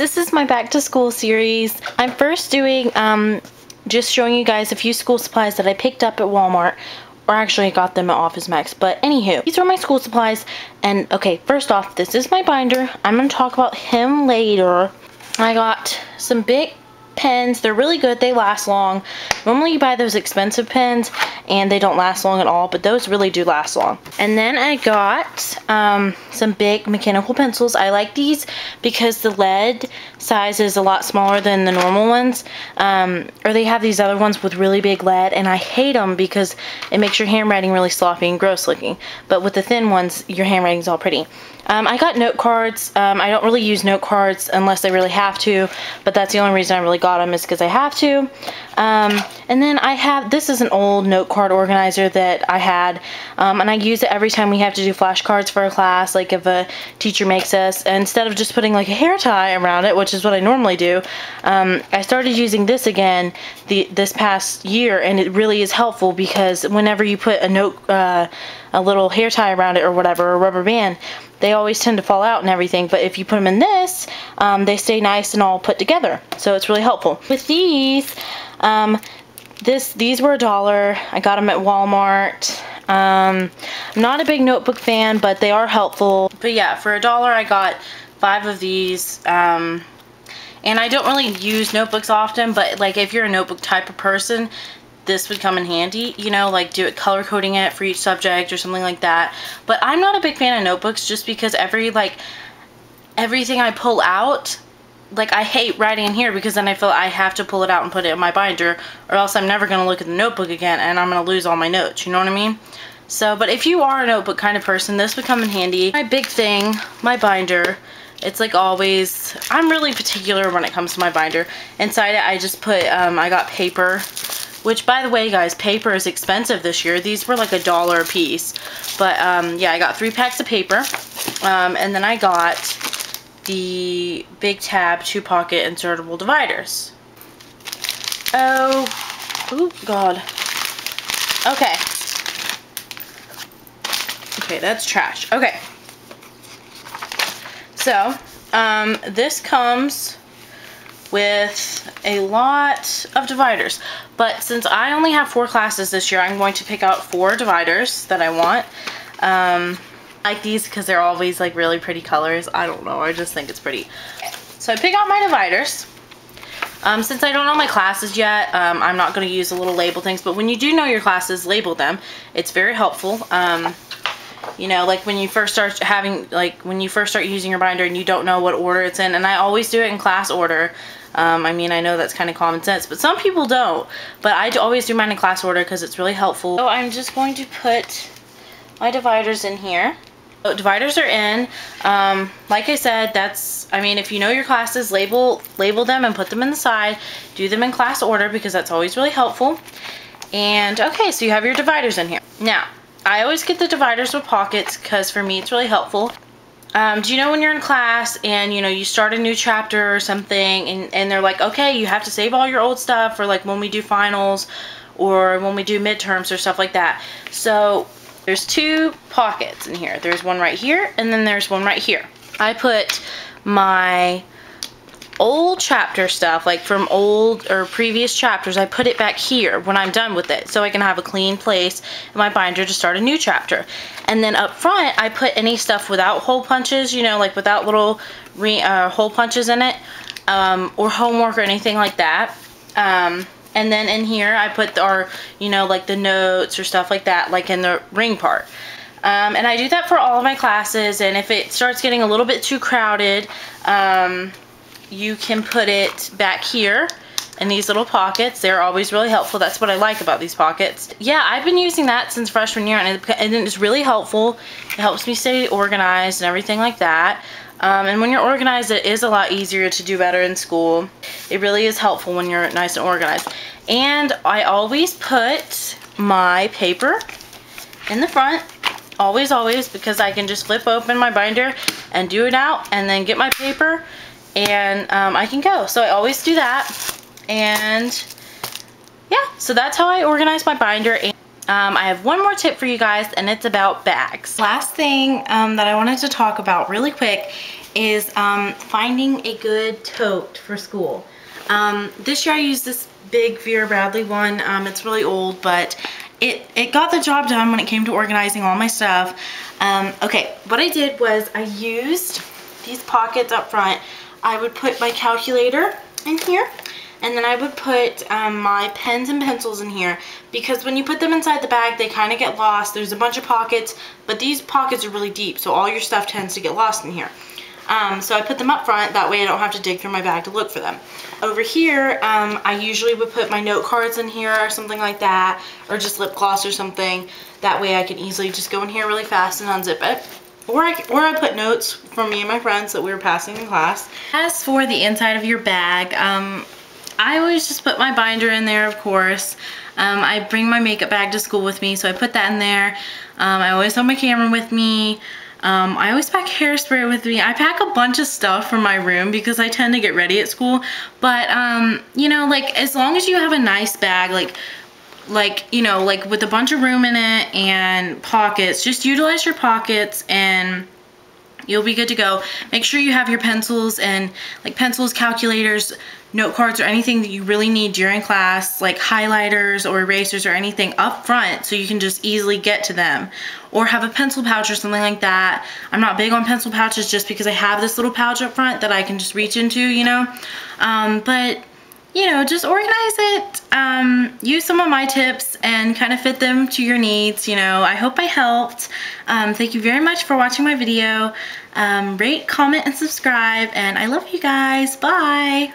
this is my back to school series. I'm first doing just showing you guys a few school supplies that I picked up at Walmart, or actually I got them at Office Max, but anywho, these are my school supplies. And okay, first off, this is my binder. I'm going to talk about him later. I got some big pens. They're really good. They last long. Normally you buy those expensive pens and they don't last long at all, but those really do last long. And then I got some big mechanical pencils. I like these because the lead size is a lot smaller than the normal ones, or they have these other ones with really big lead, and I hate them because it makes your handwriting really sloppy and gross looking. But with the thin ones, your handwriting's all pretty. I got note cards. I don't really use note cards unless I really have to, but that's the only reason I really got them is because I have to. And then I have, this is an old note card organizer that I had, and I use it every time we have to do flashcards for a class, like if a teacher makes us, and instead of just putting like a hair tie around it, which is what I normally do, I started using this again this past year, and it really is helpful because whenever you put a note, a little hair tie around it or whatever, a rubber band, they always tend to fall out and everything, but if you put them in this, they stay nice and all put together, so it's really helpful. With these, these were $1. I got them at Walmart. I'm not a big notebook fan, but they are helpful. But yeah, for $1 I got 5 of these, and I don't really use notebooks often, but like if you're a notebook type of person, this would come in handy, you know, like do it color coding it for each subject or something like that. But I'm not a big fan of notebooks just because everything I pull out, like I hate writing in here because then I feel I have to pull it out and put it in my binder, or else I'm never going to look at the notebook again and I'm going to lose all my notes, you know what I mean? So, but if you are a notebook kind of person, this would come in handy. My big thing, my binder, it's like always, I'm really particular when it comes to my binder. Inside it I just put, I got paper. Which, by the way, guys, paper is expensive this year. These were like $1 a piece. But, yeah, I got 3 packs of paper. And then I got the Big Tab 2-pocket insertable dividers. Oh, God. Okay. Okay, that's trash. Okay. So, this comes with a lot of dividers, but since I only have 4 classes this year, I'm going to pick out 4 dividers that I want. I like these because they're always like really pretty colors. I don't know, I just think it's pretty. So I pick out my dividers. Since I don't know my classes yet, I'm not going to use the little label things, but when you do know your classes, label them. It's very helpful. You know, like when you first start using your binder and you don't know what order it's in, and I always do it in class order. I mean, I know that's kind of common sense, but some people don't. But I always do mine in class order because it's really helpful. So I'm just going to put my dividers in here. So dividers are in. Like I said, I mean, if you know your classes, label them and put them in the side. Do them in class order because that's always really helpful. And okay, so you have your dividers in here. Now, I always get the dividers with pockets because for me it's really helpful. Do you know when you're in class and you know you start a new chapter or something and they're like, okay, you have to save all your old stuff for like when we do finals or when we do midterms or stuff like that. So there's 2 pockets in here. There's one right here and then there's one right here. I put my old chapter stuff, like from old or previous chapters, I put it back here when I'm done with it so I can have a clean place in my binder to start a new chapter. And then up front I put any stuff without hole punches, you know, like without little hole punches in it, or homework or anything like that. And then in here I put you know, like the notes or stuff like that, like in the ring part. And I do that for all of my classes, and if it starts getting a little bit too crowded, you can put it back here in these little pockets. They're always really helpful. That's what I like about these pockets. Yeah, I've been using that since freshman year, and it's really helpful. It helps me stay organized and everything like that. And when you're organized, it is a lot easier to do better in school. It really is helpful when you're nice and organized. And I always put my paper in the front. Always, always, because I can just flip open my binder and do it out and then get my paper and I can go. So I always do that. And yeah, so that's how I organize my binder. And I have one more tip for you guys, and it's about bags. Last thing that I wanted to talk about really quick is finding a good tote for school. This year I used this big Vera Bradley one. It's really old, but it got the job done when it came to organizing all my stuff. Okay, what I did was I used these pockets up front. I would put my calculator in here, and then I would put my pens and pencils in here, because when you put them inside the bag, they kind of get lost. There's a bunch of pockets, but these pockets are really deep, so all your stuff tends to get lost in here. So I put them up front, that way I don't have to dig through my bag to look for them. Over here, I usually would put my note cards in here or something like that, or just lip gloss or something. That way I can easily just go in here really fast and unzip it. Or I put notes from me and my friends that we were passing in class. As for the inside of your bag, I always just put my binder in there, of course. I bring my makeup bag to school with me, so I put that in there. I always have my camera with me. I always pack hairspray with me. I pack a bunch of stuff from my room because I tend to get ready at school. But, you know, like, as long as you have a nice bag, you know, like with a bunch of room in it and pockets, just utilize your pockets and you'll be good to go. Make sure you have your pencils and like pencils, calculators, note cards, or anything that you really need during class, like highlighters or erasers or anything up front, so you can just easily get to them. Or have a pencil pouch or something like that. I'm not big on pencil pouches just because I have this little pouch up front that I can just reach into, you know. But you know, just organize it, use some of my tips and kind of fit them to your needs. You know, I hope I helped. Thank you very much for watching my video. Rate, comment, and subscribe, and I love you guys. Bye.